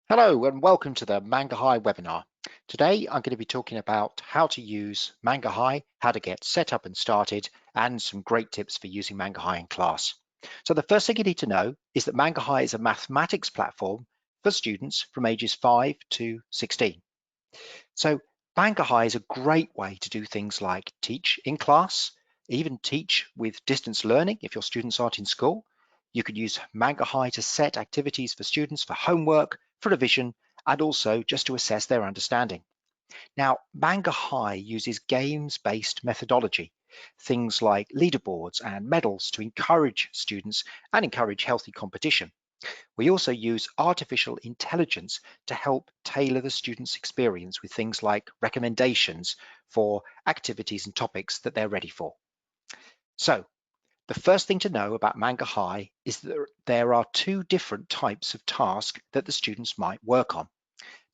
Hello and welcome to the Mangahigh webinar. Today I'm going to be talking about how to use Mangahigh, how to get set up and started, and some great tips for using Mangahigh in class. So the first thing you need to know is that Mangahigh is a mathematics platform for students from ages 5 to 16. So Mangahigh is a great way to do things like teach in class, even teach with distance learning if your students aren't in school. You could use Mangahigh to set activities for students for homework, for revision, and also just to assess their understanding. Now, Mangahigh uses games-based methodology, things like leaderboards and medals to encourage students and encourage healthy competition. We also use artificial intelligence to help tailor the student's experience with things like recommendations for activities and topics that they're ready for. So the first thing to know about Mangahigh is that there are two different types of task that the students might work on.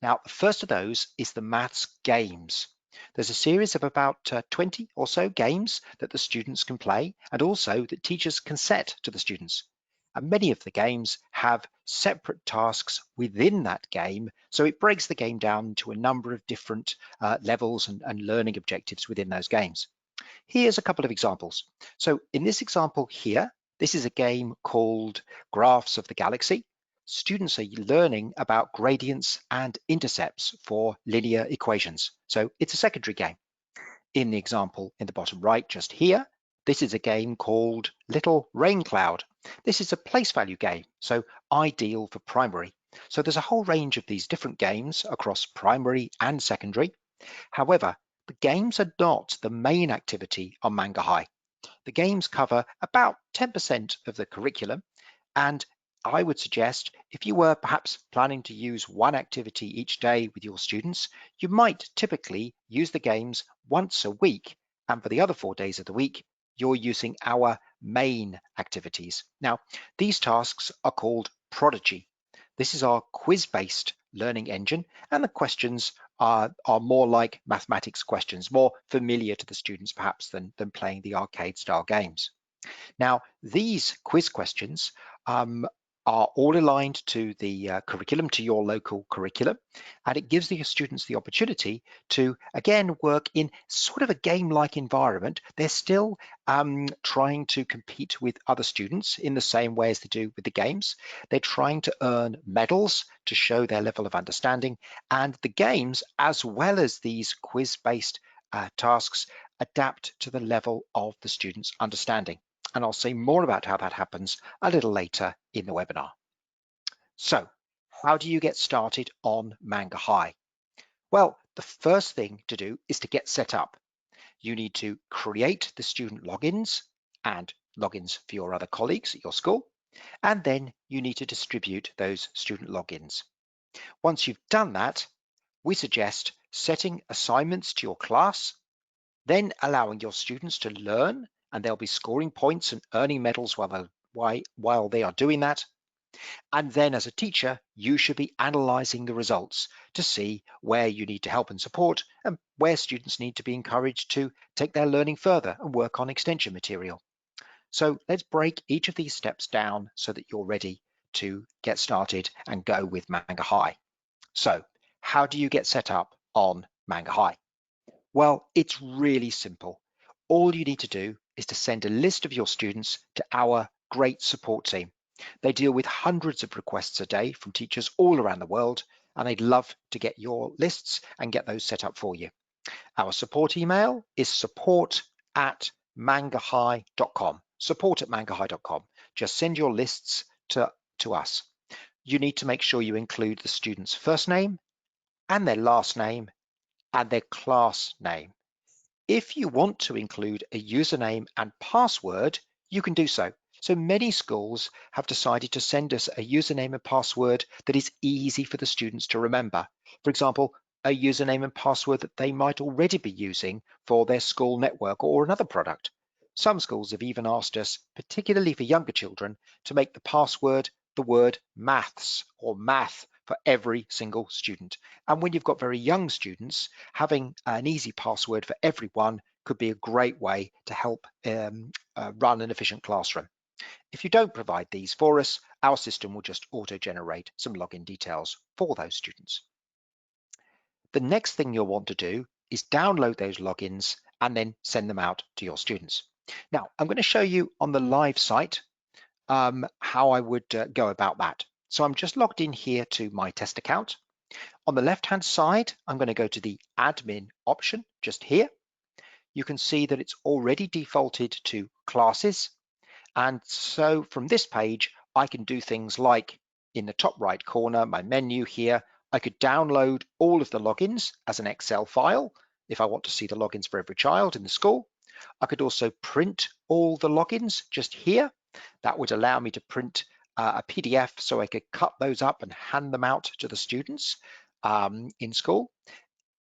Now, the first of those is the maths games. There's a series of about 20 or so games that the students can play and also that teachers can set to the students. And many of the games have separate tasks within that game, so it breaks the game down into a number of different levels and learning objectives within those games. Here's a couple of examples. So in this example here, this is a game called Graphs of the Galaxy. Students are learning about gradients and intercepts for linear equations. So it's a secondary game. In the example in the bottom right, just here, this is a game called Little Rain Cloud. This is a place value game, so ideal for primary. So there's a whole range of these different games across primary and secondary. However, the games are not the main activity on Mangahigh. The games cover about 10% of the curriculum, and I would suggest if you were perhaps planning to use one activity each day with your students, you might typically use the games once a week, and for the other 4 days of the week, you're using our main activities. Now, these tasks are called Prodigy. This is our quiz-based learning engine, and the questions are more like mathematics questions, more familiar to the students perhaps than playing the arcade style games. Now, these quiz questions are all aligned to the curriculum, to your local curriculum, and it gives the students the opportunity to, again, work in sort of a game-like environment. They're still trying to compete with other students in the same way as they do with the games. They're trying to earn medals to show their level of understanding, and the games, as well as these quiz-based tasks, adapt to the level of the student's understanding. And I'll say more about how that happens a little later in the webinar. So, how do you get started on Mangahigh? Well, the first thing to do is to get set up. You need to create the student logins and logins for your other colleagues at your school, and then you need to distribute those student logins. Once you've done that, we suggest setting assignments to your class, then allowing your students to learn, and they'll be scoring points and earning medals while they are doing that. And then as a teacher, you should be analyzing the results to see where you need to help and support and where students need to be encouraged to take their learning further and work on extension material. So let's break each of these steps down so that you're ready to get started and go with Mangahigh. So how do you get set up on Mangahigh? Well, it's really simple. All you need to do is to send a list of your students to our great support team. They deal with hundreds of requests a day from teachers all around the world, and they'd love to get your lists and get those set up for you. Our support email is support@mangahigh.com. Support@mangahigh.com. Just send your lists to us. You need to make sure you include the student's first name and their last name and their class name. If you want to include a username and password, you can do so. So many schools have decided to send us a username and password that is easy for the students to remember. For example, a username and password that they might already be using for their school network or another product. Some schools have even asked us, particularly for younger children, to make the password the word maths or math for every single student. And when you've got very young students, having an easy password for everyone could be a great way to help run an efficient classroom. If you don't provide these for us, our system will just auto-generate some login details for those students. The next thing you'll want to do is download those logins and then send them out to your students. Now, I'm going to show you on the live site how I would go about that. So I'm just logged in here to my test account. On the left-hand side, I'm going to go to the admin option just here. You can see that it's already defaulted to classes. And so from this page, I can do things like in the top right corner, my menu here, I could download all of the logins as an Excel file if I want to see the logins for every child in the school. I could also print all the logins just here. That would allow me to print a PDF so I could cut those up and hand them out to the students in school.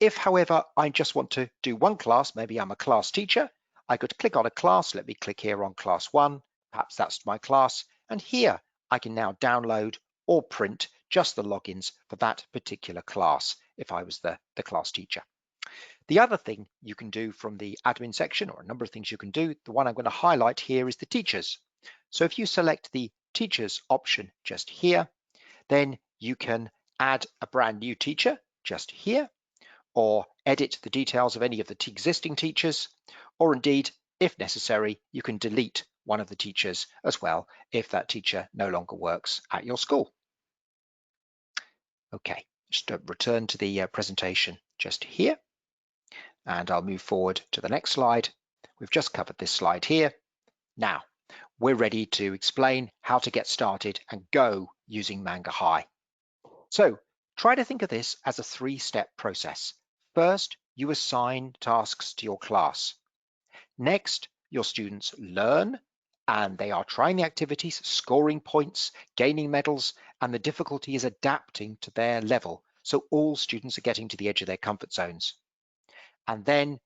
If, however, I just want to do one class, maybe I'm a class teacher, I could click on a class. Let me click here on class 1. Perhaps that's my class. And here I can now download or print just the logins for that particular class if I was the class teacher. The other thing you can do from the admin section, or a number of things you can do, the one I'm going to highlight here is the teachers. So if you select the teachers option just here, then you can add a brand new teacher just here, or edit the details of any of the existing teachers, or indeed, if necessary, you can delete one of the teachers as well if that teacher no longer works at your school. Okay, just return to the presentation just here, and I'll move forward to the next slide. We've just covered this slide here. Now, we're ready to explain how to get started and go using Mangahigh. So try to think of this as a 3-step process. First, you assign tasks to your class. Next, your students learn and they are trying the activities, scoring points, gaining medals, and the difficulty is adapting to their level. So all students are getting to the edge of their comfort zones. And then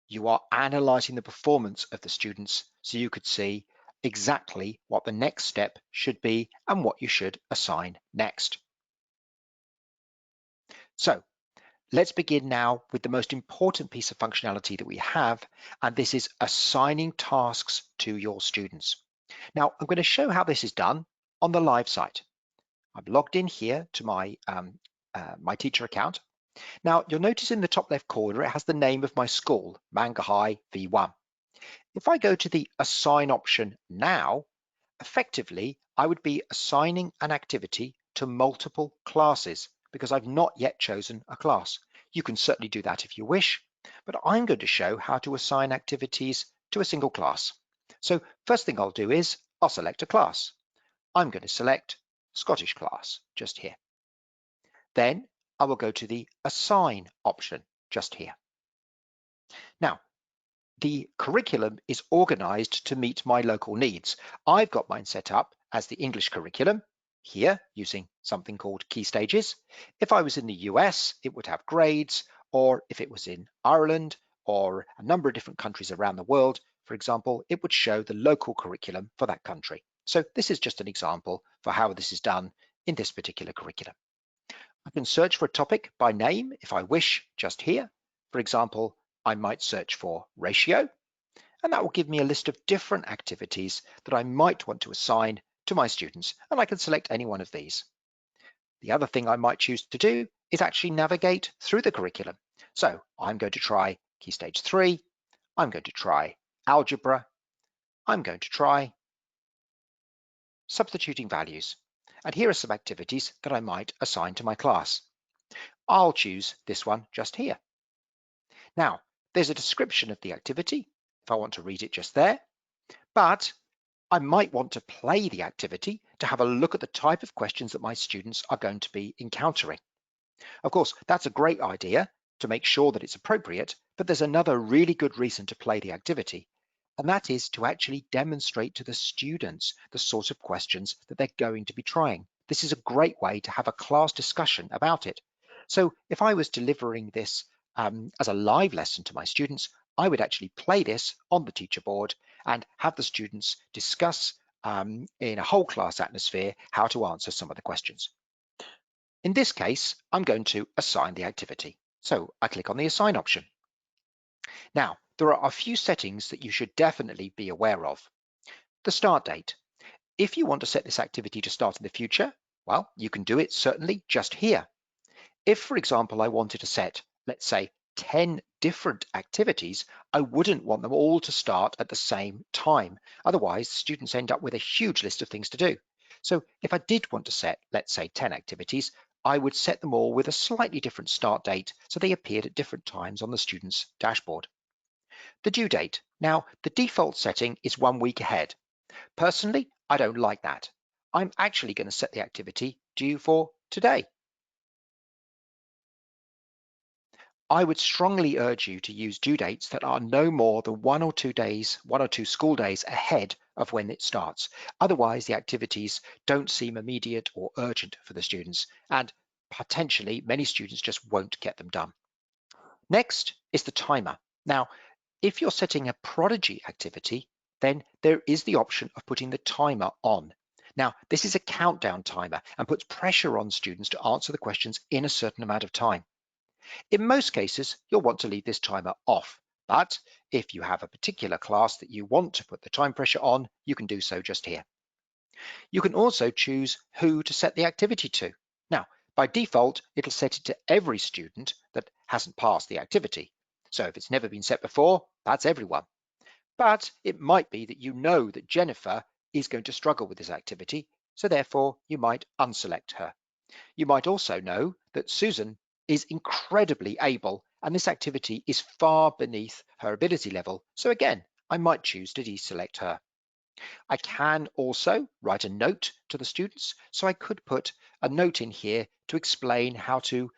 you are analyzing the performance of the students so you could see exactly what the next step should be and what you should assign next. So let's begin now with the most important piece of functionality that we have, and this is assigning tasks to your students. Now, I'm going to show how this is done on the live site. I'm logged in here to my teacher account. Now, you'll notice in the top left corner, it has the name of my school, Mangahigh V1. If I go to the Assign option now, effectively, I would be assigning an activity to multiple classes because I've not yet chosen a class. You can certainly do that if you wish, but I'm going to show how to assign activities to a single class. So first thing I'll do is I'll select a class. I'm going to select Scottish class just here. Then I will go to the Assign option just here. Now, the curriculum is organized to meet my local needs. I've got mine set up as the English curriculum here using something called key stages. If I was in the US, it would have grades, or if it was in Ireland or a number of different countries around the world, for example, it would show the local curriculum for that country. So this is just an example for how this is done in this particular curriculum. I can search for a topic by name if I wish just here. For example, I might search for ratio, and that will give me a list of different activities that I might want to assign to my students, and I can select any one of these. The other thing I might choose to do is actually navigate through the curriculum. So I'm going to try Key Stage 3, I'm going to try algebra, I'm going to try substituting values, and here are some activities that I might assign to my class. I'll choose this one just here. Now, there's a description of the activity if I want to read it just there, but I might want to play the activity to have a look at the type of questions that my students are going to be encountering. Of course, that's a great idea to make sure that it's appropriate, but there's another really good reason to play the activity, and that is to actually demonstrate to the students the sort of questions that they're going to be trying. This is a great way to have a class discussion about it. So if I was delivering this as a live lesson to my students, I would actually play this on the teacher board and have the students discuss in a whole class atmosphere how to answer some of the questions. In this case, I'm going to assign the activity. So I click on the Assign option. Now, there are a few settings that you should definitely be aware of. The start date. If you want to set this activity to start in the future, well, you can do it certainly just here. If, for example, I wanted to set, let's say, 10 different activities, I wouldn't want them all to start at the same time. Otherwise, students end up with a huge list of things to do. So if I did want to set, let's say, 10 activities, I would set them all with a slightly different start date so they appeared at different times on the student's dashboard. The due date. Now, the default setting is 1 week ahead. Personally, I don't like that. I'm actually going to set the activity due for today. I would strongly urge you to use due dates that are no more than 1 or 2 school days ahead of when it starts. Otherwise, the activities don't seem immediate or urgent for the students, and potentially many students just won't get them done. Next is the timer. Now, if you're setting a Prodigy activity, then there is the option of putting the timer on. Now, this is a countdown timer and puts pressure on students to answer the questions in a certain amount of time. In most cases, you'll want to leave this timer off, but if you have a particular class that you want to put the time pressure on, you can do so just here. You can also choose who to set the activity to. Now, by default, it'll set it to every student that hasn't passed the activity. So if it's never been set before, that's everyone. But it might be that you know that Jennifer is going to struggle with this activity, so therefore you might unselect her. You might also know that Susan is incredibly able and this activity is far beneath her ability level. So again, I might choose to deselect her. I can also write a note to the students. So I could put a note in here to explain how to,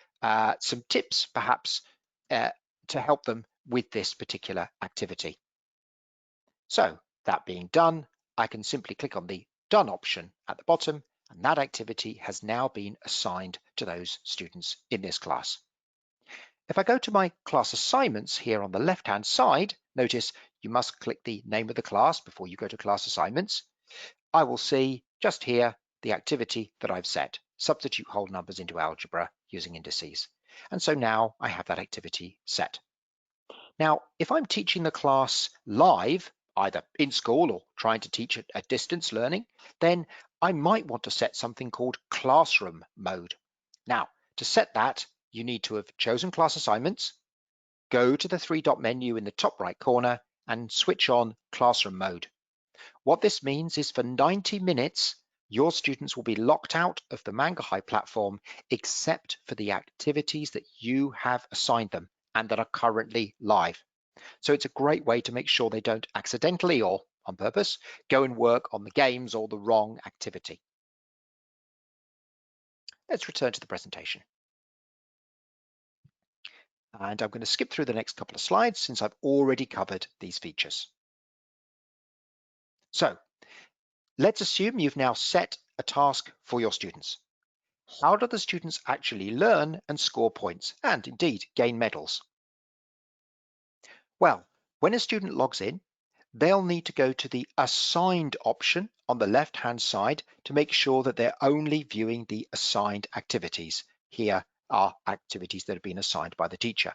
some tips perhaps to help them with this particular activity. So that being done, I can simply click on the Done option at the bottom, and that activity has now been assigned to those students in this class. If I go to my class assignments here on the left-hand side, notice you must click the name of the class before you go to class assignments. I will see just here the activity that I've set, substitute whole numbers into algebra using indices. And so now I have that activity set. Now, if I'm teaching the class live, either in school or trying to teach at distance learning, then I might want to set something called classroom mode. Now, to set that, you need to have chosen class assignments, go to the three-dot menu in the top right corner and switch on classroom mode. What this means is for 90 minutes, your students will be locked out of the Mangahigh platform except for the activities that you have assigned them and that are currently live. So it's a great way to make sure they don't accidentally or on purpose go and work on the games or the wrong activity. Let's return to the presentation. And I'm going to skip through the next couple of slides since I've already covered these features. So let's assume you've now set a task for your students. How do the students actually learn and score points and indeed gain medals? Well, when a student logs in, they'll need to go to the assigned option on the left-hand side to make sure that they're only viewing the assigned activities. Here are activities that have been assigned by the teacher.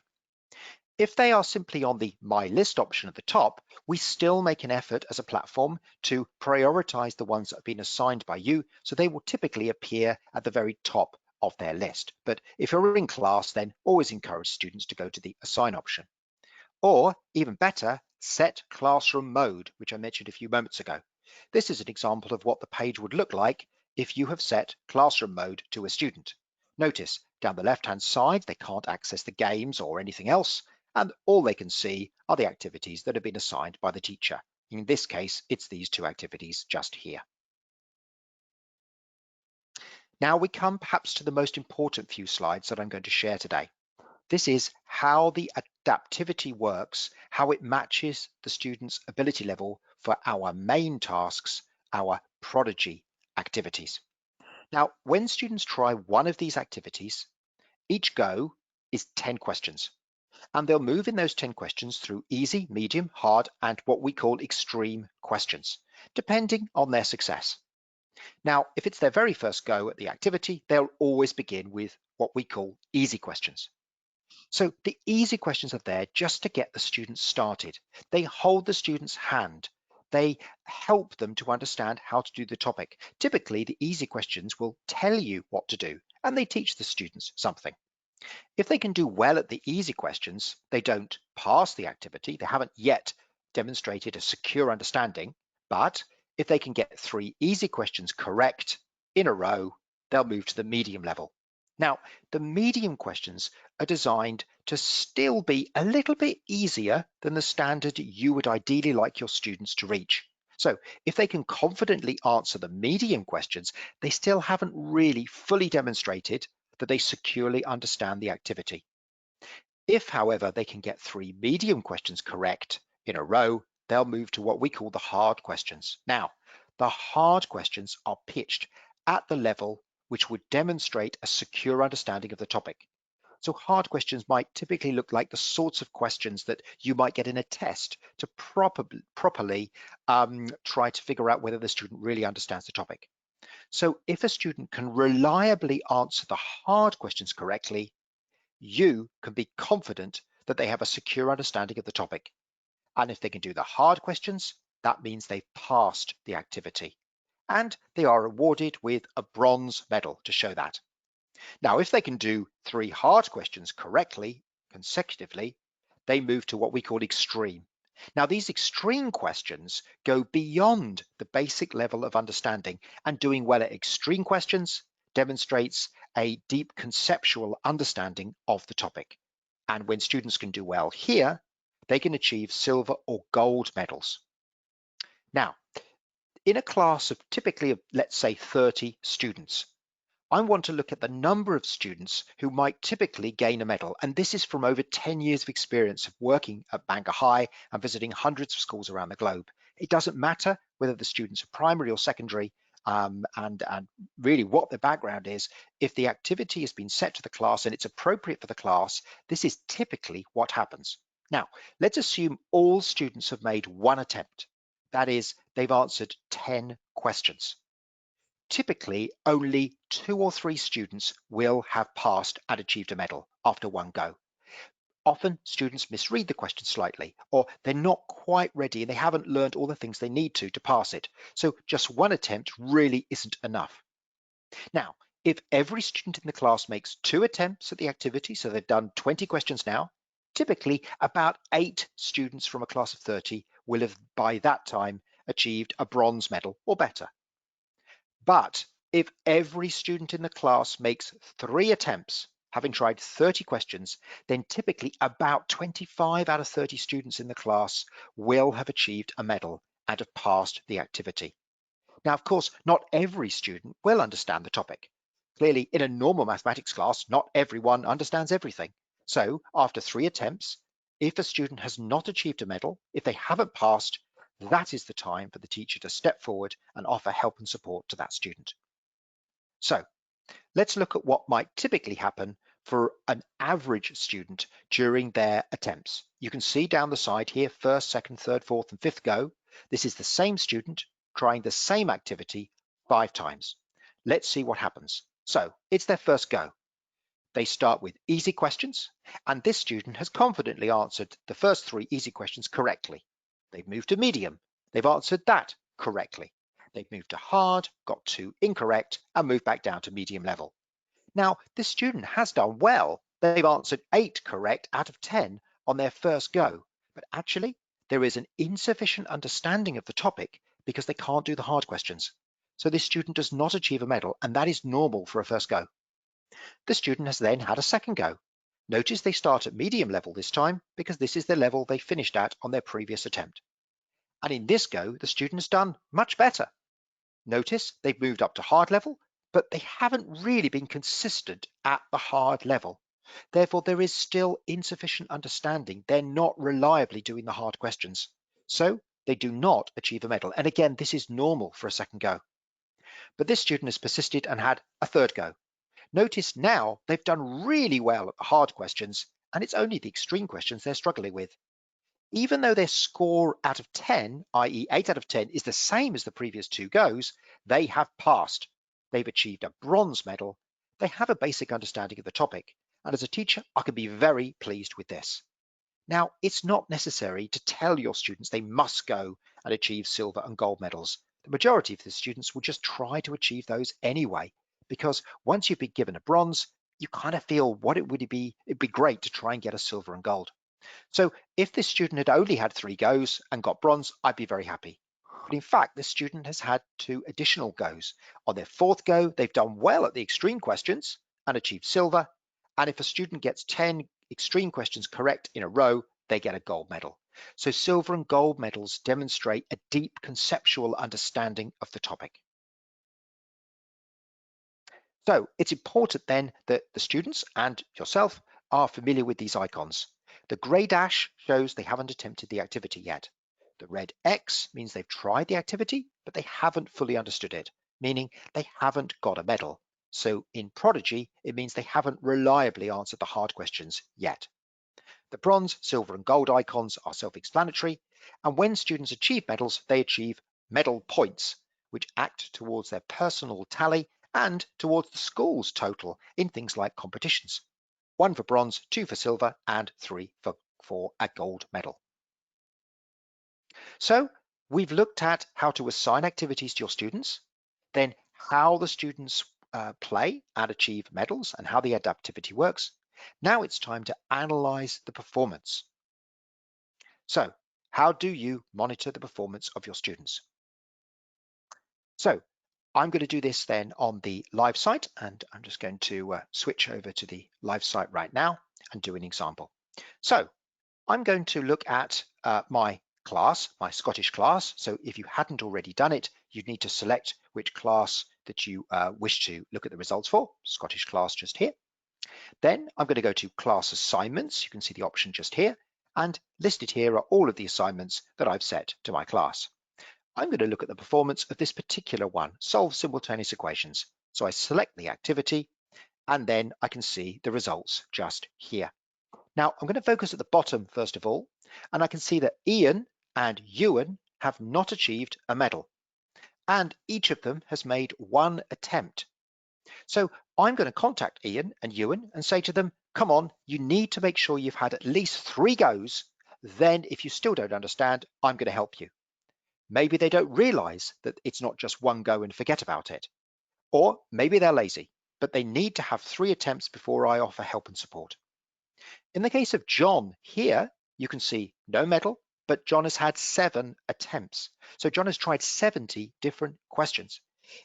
If they are simply on the My List option at the top, we still make an effort as a platform to prioritize the ones that have been assigned by you, so they will typically appear at the very top of their list. But if you're in class, then always encourage students to go to the Assign option. Or even better, set classroom mode, which I mentioned a few moments ago. This is an example of what the page would look like if you have set classroom mode to a student. Notice down the left-hand side, they can't access the games or anything else, and all they can see are the activities that have been assigned by the teacher. In this case, it's these two activities just here. Now we come perhaps to the most important few slides that I'm going to share today. This is how the adaptivity works, how it matches the student's ability level for our main tasks, our Prodigy activities. Now, when students try one of these activities, each go is 10 questions, and they'll move in those 10 questions through easy, medium, hard, and what we call extreme questions, depending on their success. Now, if it's their very first go at the activity, they'll always begin with what we call easy questions. So the easy questions are there just to get the students started. They hold the student's hand. they help them to understand how to do the topic. Typically, the easy questions will tell you what to do, and they teach the students something. If they can do well at the easy questions, they don't pass the activity. They haven't yet demonstrated a secure understanding, but if they can get 3 easy questions correct in a row, they'll move to the medium level. Now, the medium questions are designed to still be a little bit easier than the standard you would ideally like your students to reach. So if they can confidently answer the medium questions, they still haven't really fully demonstrated that they securely understand the activity. If, however, they can get 3 medium questions correct in a row, they'll move to what we call the hard questions. Now, the hard questions are pitched at the level which would demonstrate a secure understanding of the topic. So hard questions might typically look like the sorts of questions that you might get in a test to properly try to figure out whether the student really understands the topic. So if a student can reliably answer the hard questions correctly, you can be confident that they have a secure understanding of the topic. And if they can do the hard questions, that means they've passed the activity. And they are awarded with a bronze medal to show that. Now, if they can do 3 hard questions correctly, consecutively, they move to what we call extreme. Now, these extreme questions go beyond the basic level of understanding, and doing well at extreme questions demonstrates a deep conceptual understanding of the topic. And when students can do well here, they can achieve silver or gold medals. Now, in a class of typically, let's say 30 students, I want to look at the number of students who might typically gain a medal. And this is from over 10 years of experience of working at Mangahigh and visiting hundreds of schools around the globe. It doesn't matter whether the students are primary or secondary, and really what their background is. If the activity has been set to the class and it's appropriate for the class, this is typically what happens. Now, let's assume all students have made 1 attempt. That is, they've answered 10 questions. Typically, only 2 or 3 students will have passed and achieved a medal after 1 go. Often students misread the question slightly, or they're not quite ready and they haven't learned all the things they need to pass it. So just 1 attempt really isn't enough. Now, if every student in the class makes 2 attempts at the activity, so they've done 20 questions now, typically about 8 students from a class of 30 will have by that time achieved a bronze medal or better. But if every student in the class makes 3 attempts, having tried 30 questions, then typically about 25 out of 30 students in the class will have achieved a medal and have passed the activity. Now, of course, not every student will understand the topic. Clearly, in a normal mathematics class, not everyone understands everything. So after 3 attempts, if a student has not achieved a medal, if they haven't passed, that is the time for the teacher to step forward and offer help and support to that student. So let's look at what might typically happen for an average student during their attempts. You can see down the side here, 1st, 2nd, 3rd, 4th, and 5th go. This is the same student trying the same activity 5 times. Let's see what happens. So it's their first go. They start with easy questions, and this student has confidently answered the first 3 easy questions correctly. They've moved to medium. They've answered that correctly. They've moved to hard, got 2 incorrect, and moved back down to medium level. Now, this student has done well. They've answered 8 correct out of 10 on their first go, but actually there is an insufficient understanding of the topic because they can't do the hard questions. So this student does not achieve a medal, and that is normal for a first go. The student has then had a second go. Notice they start at medium level this time because this is the level they finished at on their previous attempt. And in this go, the student has done much better. Notice they've moved up to hard level, but they haven't really been consistent at the hard level. Therefore, there is still insufficient understanding. They're not reliably doing the hard questions. So they do not achieve a medal. And again, this is normal for a second go. But this student has persisted and had a third go. Notice now they've done really well at the hard questions, and it's only the extreme questions they're struggling with. Even though their score out of 10, i.e. 8 out of 10, is the same as the previous 2 goes, they have passed. They've achieved a bronze medal. They have a basic understanding of the topic. And as a teacher, I can be very pleased with this. Now, it's not necessary to tell your students they must go and achieve silver and gold medals. The majority of the students will just try to achieve those anyway, because once you've been given a bronze, you kind of feel what it would be. It'd be great to try and get a silver and gold. So if this student had only had 3 goes and got bronze, I'd be very happy. But in fact, this student has had 2 additional goes. On their 4th go, they've done well at the extreme questions and achieved silver. And if a student gets 10 extreme questions correct in a row, they get a gold medal. So silver and gold medals demonstrate a deep conceptual understanding of the topic. So it's important then that the students and yourself are familiar with these icons. The grey dash shows they haven't attempted the activity yet. The red X means they've tried the activity, but they haven't fully understood it, meaning they haven't got a medal. So in Prodigy, it means they haven't reliably answered the hard questions yet. The bronze, silver, and gold icons are self-explanatory, and when students achieve medals, they achieve medal points, which act towards their personal tally and towards the school's total in things like competitions. 1 for bronze, 2 for silver, and 3 for a gold medal. So we've looked at how to assign activities to your students, then how the students play and achieve medals and how the adaptivity works. Now it's time to analyze the performance. So how do you monitor the performance of your students? So I'm going to do this then on the live site, and I'm just going to switch over to the live site right now and do an example. So I'm going to look at my class, my Scottish class. So if you hadn't already done it, you'd need to select which class that you wish to look at the results for. Scottish class just here. Then I'm going to go to class assignments. You can see the option just here, and listed here are all of the assignments that I've set to my class. I'm going to look at the performance of this particular one, solve simultaneous equations. So I select the activity, and then I can see the results just here. Now I'm going to focus at the bottom first of all, and I can see that Ian and Ewan have not achieved a medal, and each of them has made 1 attempt. So I'm going to contact Ian and Ewan and say to them, come on, you need to make sure you've had at least 3 goes. Then if you still don't understand, I'm going to help you. Maybe they don't realize that it's not just 1 go and forget about it. Or maybe they're lazy, but they need to have 3 attempts before I offer help and support. In the case of John here, you can see no medal, but John has had 7 attempts. So John has tried 70 different questions.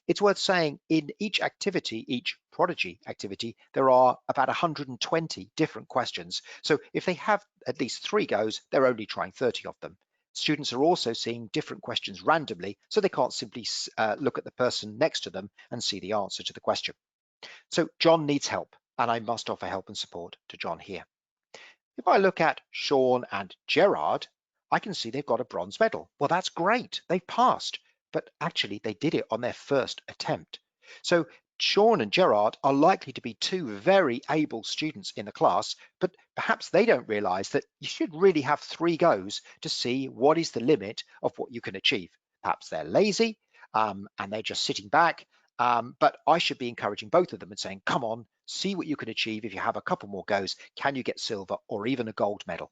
It's worth saying in each activity, each Prodigy activity, there are about 120 different questions. So if they have at least 3 goes, they're only trying 30 of them. Students are also seeing different questions randomly, so they can't simply look at the person next to them and see the answer to the question. So John needs help, and I must offer help and support to John here. If I look at Sean and Gerard, I can see they've got a bronze medal. Well, that's great. They've passed, but actually they did it on their first attempt. So Sean and Gerard are likely to be 2 very able students in the class, but perhaps they don't realize that you should really have 3 goes to see what is the limit of what you can achieve. Perhaps they're lazy and they're just sitting back, but I should be encouraging both of them and saying, come on, see what you can achieve. If you have a couple more goes, can you get silver or even a gold medal?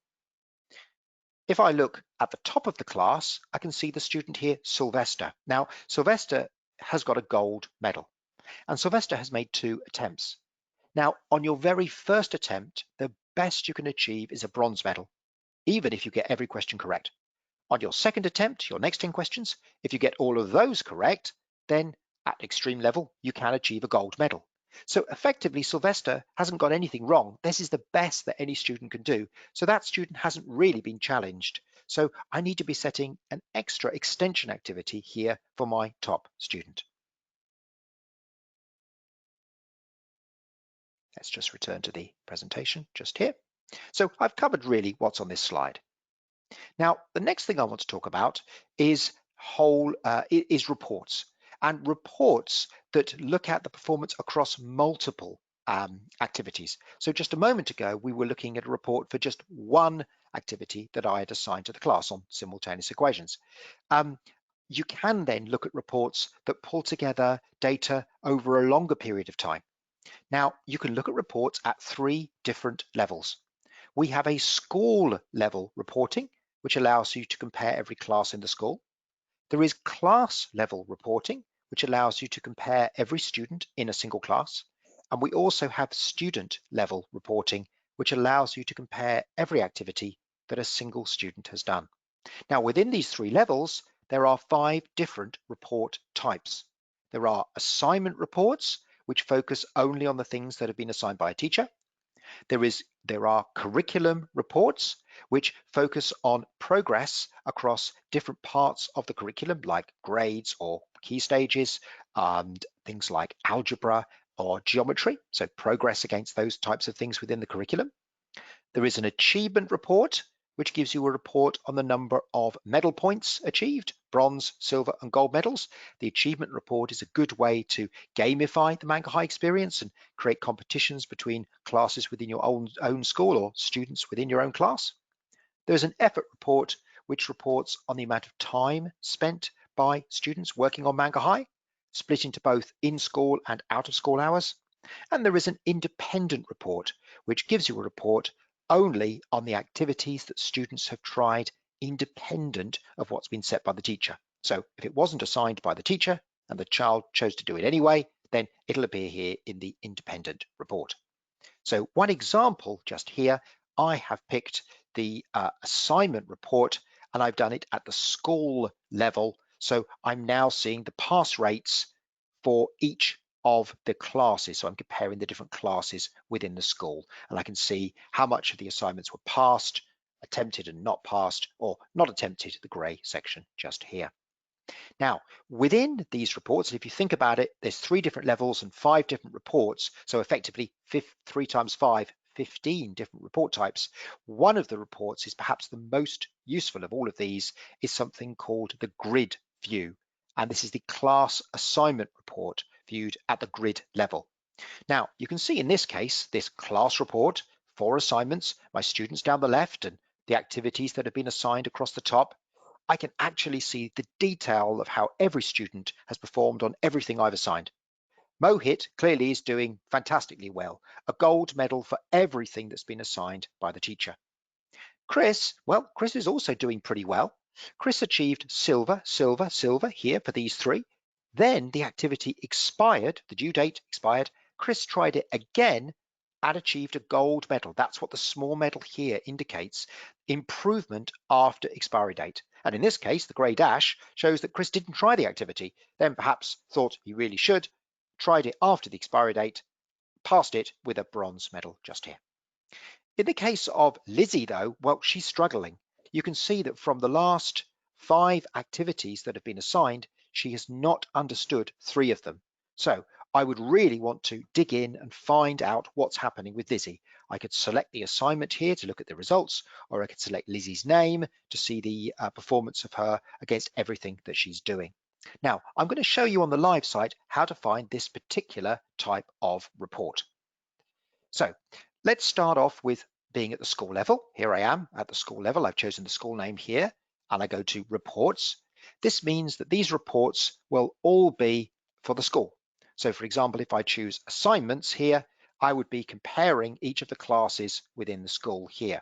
If I look at the top of the class, I can see the student here, Sylvester. Now, Sylvester has got a gold medal, and Sylvester has made 2 attempts. Now, on your very first attempt, the best you can achieve is a bronze medal, even if you get every question correct. On your second attempt, your next 10 questions, if you get all of those correct, then at extreme level, you can achieve a gold medal. So effectively, Sylvester hasn't got anything wrong. This is the best that any student can do. So that student hasn't really been challenged. So I need to be setting an extra extension activity here for my top student. Let's just return to the presentation just here. So I've covered really what's on this slide. Now, the next thing I want to talk about is reports, and reports that look at the performance across multiple activities. So just a moment ago, we were looking at a report for just 1 activity that I had assigned to the class on simultaneous equations. You can then look at reports that pull together data over a longer period of time. Now, you can look at reports at 3 different levels. We have a school level reporting, which allows you to compare every class in the school. There is class level reporting, which allows you to compare every student in a single class. And we also have student level reporting, which allows you to compare every activity that a single student has done. Now, within these three levels, there are 5 different report types. There are assignment reports, which focus only on the things that have been assigned by a teacher. There are curriculum reports, which focus on progress across different parts of the curriculum, like grades or key stages, and things like algebra or geometry, so progress against those types of things within the curriculum. There is an achievement report, which gives you a report on the number of medal points achieved, bronze, silver, and gold medals. The achievement report is a good way to gamify the Mangahigh experience and create competitions between classes within your own school or students within your own class. There's an effort report, which reports on the amount of time spent by students working on Mangahigh, split into both in-school and out-of-school hours. And there is an independent report, which gives you a report only on the activities that students have tried independent of what's been set by the teacher. So if it wasn't assigned by the teacher and the child chose to do it anyway, then it'll appear here in the independent report. So one example just here, I have picked the assignment report and I've done it at the school level. So I'm now seeing the pass rates for each of the classes. So I'm comparing the different classes within the school, and I can see how much of the assignments were passed, attempted and not passed, or not attempted, the grey section just here. Now, within these reports, if you think about it, there's 3 different levels and 5 different reports. So effectively 3 times 5, 15 different report types. One of the reports is perhaps the most useful of all of these, is something called the grid view. And this is the class assignment report viewed at the grid level. Now, you can see in this case, this class report, 4 assignments, my students down the left, and the activities that have been assigned across the top. I can actually see the detail of how every student has performed on everything I've assigned. Mohit clearly is doing fantastically well, a gold medal for everything that's been assigned by the teacher. Chris, well, Chris is also doing pretty well. Chris achieved silver, silver, silver here for these 3. Then the activity expired, the due date expired. Chris tried it again and achieved a gold medal. That's what the small medal here indicates, improvement after expiry date. And in this case, the grey dash shows that Chris didn't try the activity, then perhaps thought he really should, tried it after the expiry date, passed it with a bronze medal just here. In the case of Lizzie, though, well, she's struggling. You can see that from the last 5 activities that have been assigned, she has not understood 3 of them. So I would really want to dig in and find out what's happening with Lizzie. I could select the assignment here to look at the results, or I could select Lizzie's name to see the performance of her against everything that she's doing. Now, I'm going to show you on the live site how to find this particular type of report. So let's start off with being at the school level. Here I am at the school level. I've chosen the school name here, and I go to reports. This means that these reports will all be for the school. So for example, if I choose assignments here, I would be comparing each of the classes within the school here.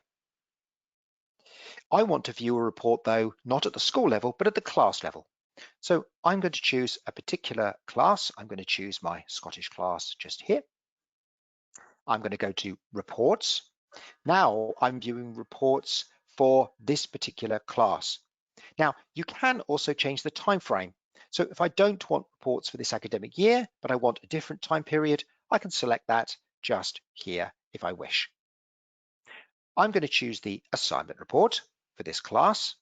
I want to view a report though, not at the school level, but at the class level. So I'm going to choose a particular class. I'm going to choose my Scottish class just here. I'm going to go to reports. Now I'm viewing reports for this particular class. Now you can also change the time frame. So if I don't want reports for this academic year, but I want a different time period, I can select that just here if I wish. I'm going to choose the assignment report for this class,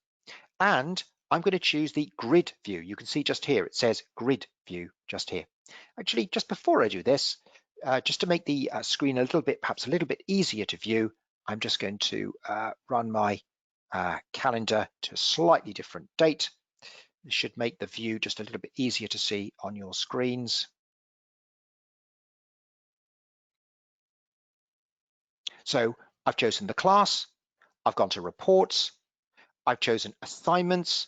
and I'm going to choose the grid view. You can see just here, it says grid view just here. Actually, just before I do this, just to make the screen perhaps a little bit easier to view, I'm just going to run my calendar to a slightly different date. This should make the view just a little bit easier to see on your screens. So I've chosen the class, I've gone to reports, I've chosen assignments,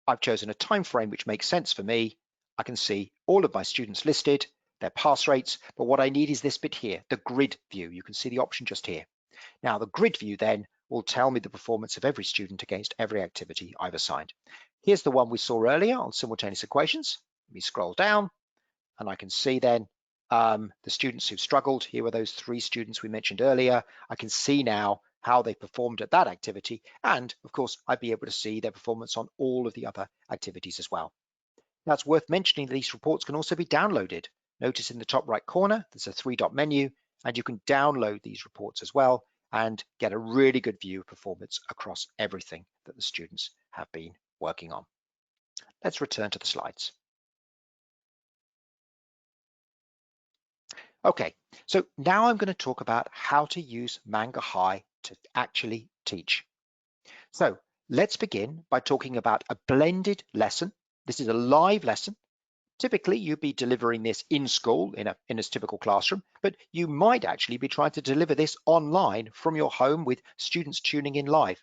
I've chosen a time frame which makes sense for me. I can see all of my students listed, their pass rates, but what I need is this bit here, the grid view. You can see the option just here. Now, the grid view then will tell me the performance of every student against every activity I've assigned. Here's the one we saw earlier on simultaneous equations. Let me scroll down and I can see then the students who've struggled. Here were those 3 students we mentioned earlier. I can see now how they performed at that activity. And of course, I'd be able to see their performance on all of the other activities as well. Now, it's worth mentioning that these reports can also be downloaded. Notice in the top right corner, there's a 3-dot menu, and you can download these reports as well and get a really good view of performance across everything that the students have been working on. Let's return to the slides. Okay, so now I'm going to talk about how to use Mangahigh to actually teach. So let's begin by talking about a blended lesson. This is a live lesson. Typically, you'd be delivering this in school in a typical classroom, but you might actually be trying to deliver this online from your home with students tuning in live.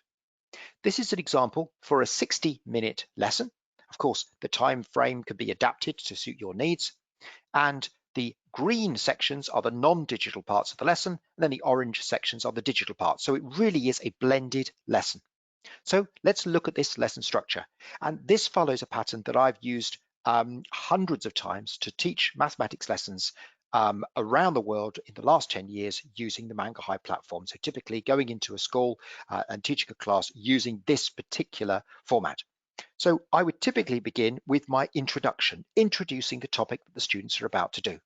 This is an example for a 60-minute lesson. Of course, the time frame can be adapted to suit your needs, and the green sections are the non-digital parts of the lesson, and then the orange sections are the digital parts. So it really is a blended lesson. So let's look at this lesson structure. And this follows a pattern that I've used hundreds of times to teach mathematics lessons around the world in the last 10 years using the Mangahigh platform. So typically going into a school and teaching a class using this particular format. So I would typically begin with my introduction, introducing the topic that the students are about to do.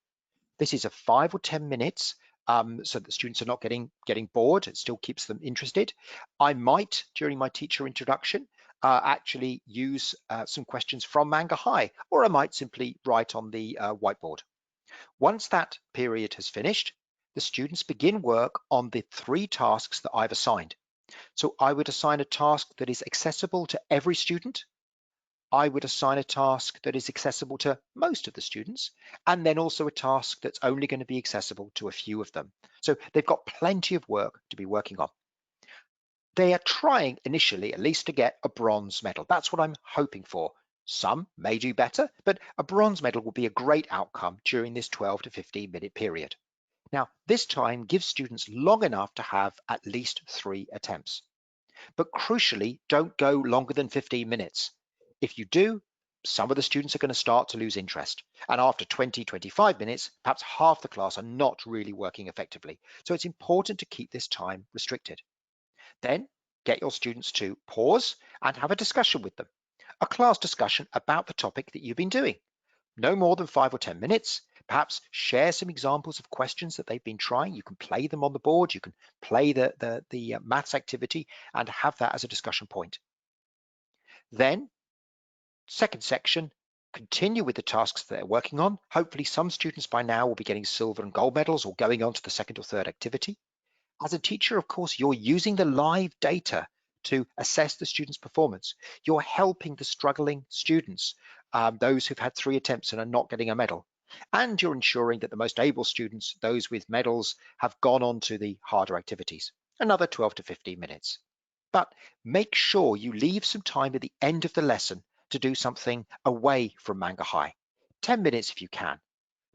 This is a 5 or 10 minutes so that the students are not getting bored. It still keeps them interested. I might, during my teacher introduction, actually use some questions from Mangahigh, or I might simply write on the whiteboard. Once that period has finished, the students begin work on the 3 tasks that I've assigned. So I would assign a task that is accessible to every student. I would assign a task that is accessible to most of the students, and then also a task that's only going to be accessible to a few of them. So they've got plenty of work to be working on. They are trying initially at least to get a bronze medal. That's what I'm hoping for. Some may do better, but a bronze medal will be a great outcome during this 12 to 15-minute period. Now, this time gives students long enough to have at least 3 attempts. But crucially, don't go longer than 15 minutes. If you do, some of the students are going to start to lose interest. And after 20, 25 minutes, perhaps half the class are not really working effectively. So it's important to keep this time restricted. Then get your students to pause and have a discussion with them. A class discussion about the topic that you've been doing. No more than 5 or 10 minutes. Perhaps share some examples of questions that they've been trying. You can play them on the board. You can play the maths activity and have that as a discussion point. Then, second section, continue with the tasks that they're working on. Hopefully some students by now will be getting silver and gold medals or going on to the second or third activity. As a teacher, of course, you're using the live data to assess the students' performance. You're helping the struggling students, those who've had 3 attempts and are not getting a medal. And you're ensuring that the most able students, those with medals, have gone on to the harder activities. Another 12 to 15 minutes. But make sure you leave some time at the end of the lesson to do something away from Mangahigh. 10 minutes if you can.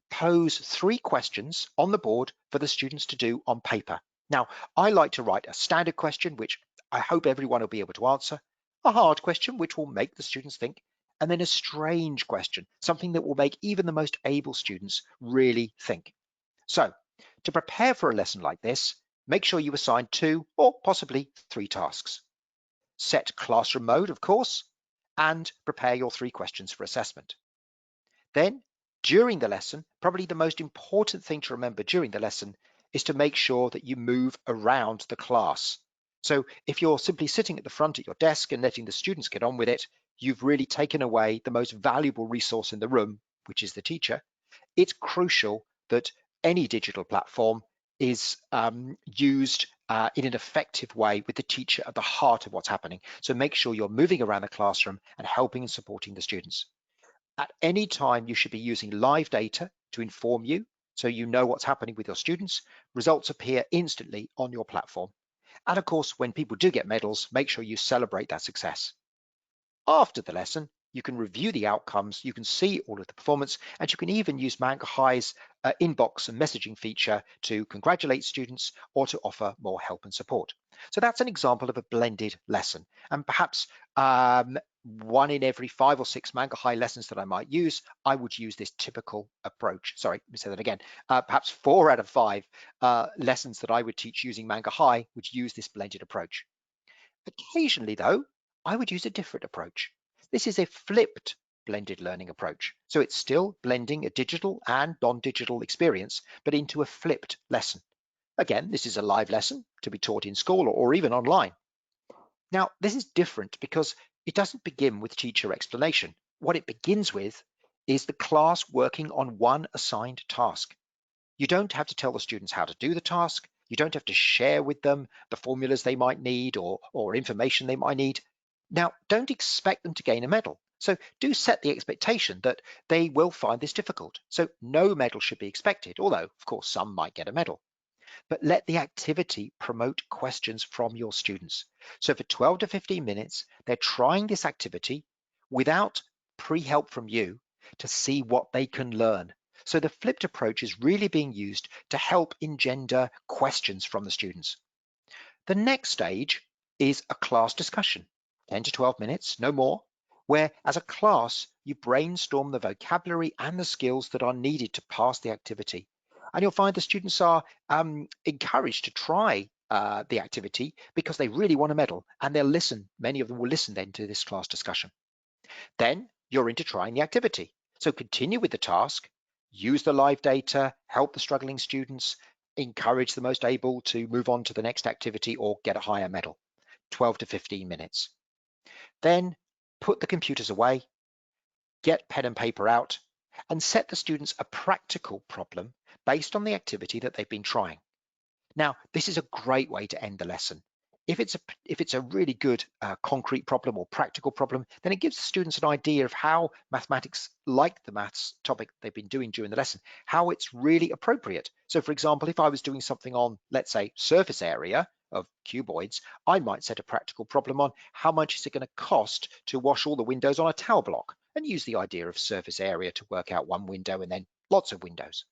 Pose 3 questions on the board for the students to do on paper. Now, I like to write a standard question, which I hope everyone will be able to answer, a hard question, which will make the students think, and then a strange question, something that will make even the most able students really think. So, to prepare for a lesson like this, make sure you assign 2 or possibly 3 tasks. Set classroom mode, of course, and prepare your 3 questions for assessment. Then, during the lesson, probably the most important thing to remember during the lesson is to make sure that you move around the class. So if you're simply sitting at the front at your desk and letting the students get on with it, you've really taken away the most valuable resource in the room, which is the teacher. It's crucial that any digital platform is used in an effective way with the teacher at the heart of what's happening. So make sure you're moving around the classroom and helping and supporting the students. At any time, you should be using live data to inform you so you know what's happening with your students. Results appear instantly on your platform. And of course, when people do get medals, make sure you celebrate that success. After the lesson, you can review the outcomes, you can see all of the performance, and you can even use Mangahigh's inbox and messaging feature to congratulate students or to offer more help and support. So that's an example of a blended lesson. And perhaps one in every 5 or 6 Mangahigh lessons that I might use, I would use this typical approach. Sorry, let me say that again. Perhaps 4 out of 5 lessons that I would teach using Mangahigh would use this blended approach. Occasionally, though, I would use a different approach. This is a flipped blended learning approach. So it's still blending a digital and non-digital experience, but into a flipped lesson. Again, this is a live lesson to be taught in school or even online. Now, this is different because it doesn't begin with teacher explanation. What it begins with is the class working on one assigned task. You don't have to tell the students how to do the task. You don't have to share with them the formulas they might need or information they might need. Now, don't expect them to gain a medal. So do set the expectation that they will find this difficult. So no medal should be expected, although of course some might get a medal. But let the activity promote questions from your students. So for 12 to 15 minutes, they're trying this activity without pre-help from you to see what they can learn. So the flipped approach is really being used to help engender questions from the students. The next stage is a class discussion, 10 to 12 minutes, no more, where as a class, you brainstorm the vocabulary and the skills that are needed to pass the activity. And you'll find the students are encouraged to try the activity because they really want a medal, and they'll listen. Many of them will listen then to this class discussion. Then you're into trying the activity. So continue with the task, use the live data, help the struggling students, encourage the most able to move on to the next activity or get a higher medal, 12 to 15 minutes. Then put the computers away, get pen and paper out, and set the students a practical problem based on the activity that they've been trying. Now, this is a great way to end the lesson. If it's a really good concrete problem or practical problem, then it gives the students an idea of how mathematics, like the maths topic they've been doing during the lesson, how it's really appropriate. So for example, if I was doing something on, let's say, surface area of cuboids, I might set a practical problem on how much is it going to cost to wash all the windows on a tower block, and use the idea of surface area to work out one window and then lots of windows.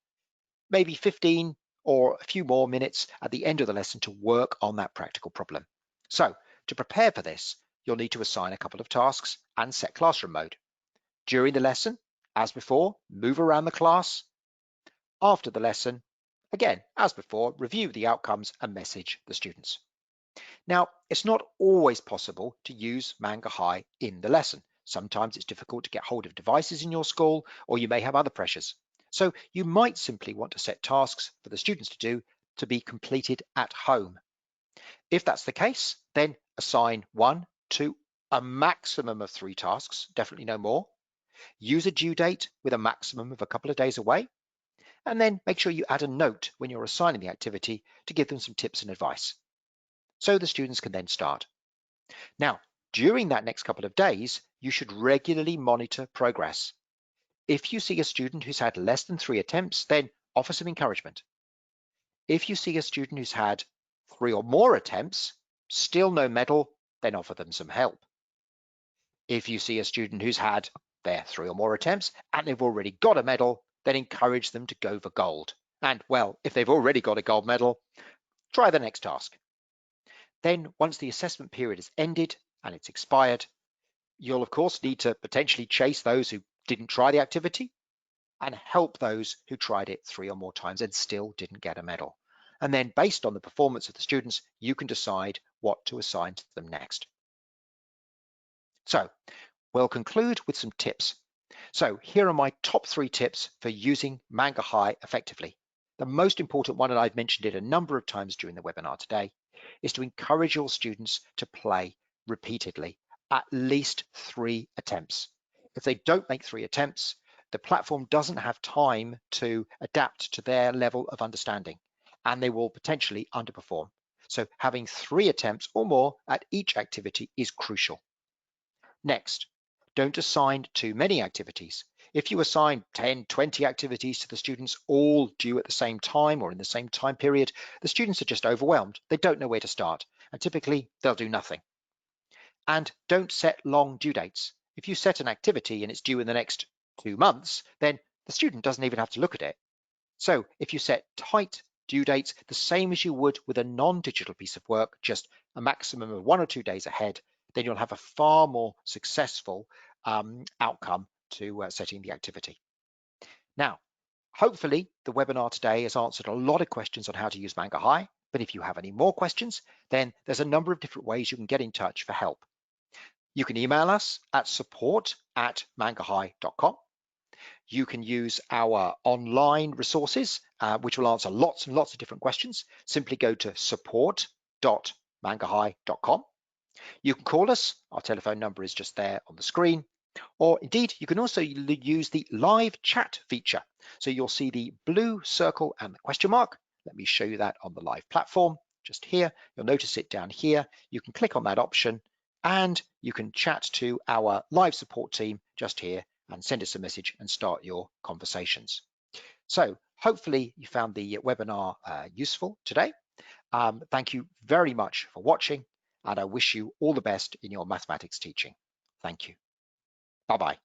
Maybe 15 or a few more minutes at the end of the lesson to work on that practical problem. So to prepare for this, you'll need to assign a couple of tasks and set classroom mode. During the lesson, as before, move around the class. After the lesson, again, as before, review the outcomes and message the students. Now, it's not always possible to use Mangahigh in the lesson. Sometimes it's difficult to get hold of devices in your school, or you may have other pressures. So you might simply want to set tasks for the students to do to be completed at home. If that's the case, then assign 1, 2, a maximum of 3 tasks, definitely no more. Use a due date with a maximum of a couple of days away, and then make sure you add a note when you're assigning the activity to give them some tips and advice, so the students can then start. Now, during that next couple of days, you should regularly monitor progress. If you see a student who's had less than 3 attempts, then offer some encouragement. If you see a student who's had 3 or more attempts, still no medal, then offer them some help. If you see a student who's had their 3 or more attempts and they've already got a medal, then encourage them to go for gold. And well, if they've already got a gold medal, try the next task. Then once the assessment period is ended and it's expired, you'll of course need to potentially chase those who didn't try the activity and help those who tried it 3 or more times and still didn't get a medal. And then based on the performance of the students, you can decide what to assign to them next. So we'll conclude with some tips. So here are my top 3 tips for using Mangahigh effectively. The most important one, and I've mentioned it a number of times during the webinar today, is to encourage your students to play repeatedly, at least 3 attempts. If they don't make 3 attempts, the platform doesn't have time to adapt to their level of understanding, and they will potentially underperform. So having 3 attempts or more at each activity is crucial. Next, don't assign too many activities. If you assign 10, 20 activities to the students all due at the same time or in the same time period, the students are just overwhelmed. They don't know where to start, and typically they'll do nothing. And don't set long due dates. If you set an activity and it's due in the next 2 months, then the student doesn't even have to look at it. So if you set tight due dates, the same as you would with a non-digital piece of work, just a maximum of 1 or 2 days ahead, then you'll have a far more successful outcome to setting the activity. Now, hopefully the webinar today has answered a lot of questions on how to use Mangahigh, but if you have any more questions, then there's a number of different ways you can get in touch for help. You can email us at support@mangahigh.com. You can use our online resources, which will answer lots and lots of different questions. Simply go to support.mangahigh.com. You can call us. Our telephone number is just there on the screen. Or indeed, you can also use the live chat feature. So you'll see the blue circle and the question mark. Let me show you that on the live platform, just here. You'll notice it down here. You can click on that option and you can chat to our live support team just here and send us a message and start your conversations. So hopefully you found the webinar useful today. Thank you very much for watching, and I wish you all the best in your mathematics teaching. Thank you. Bye-bye.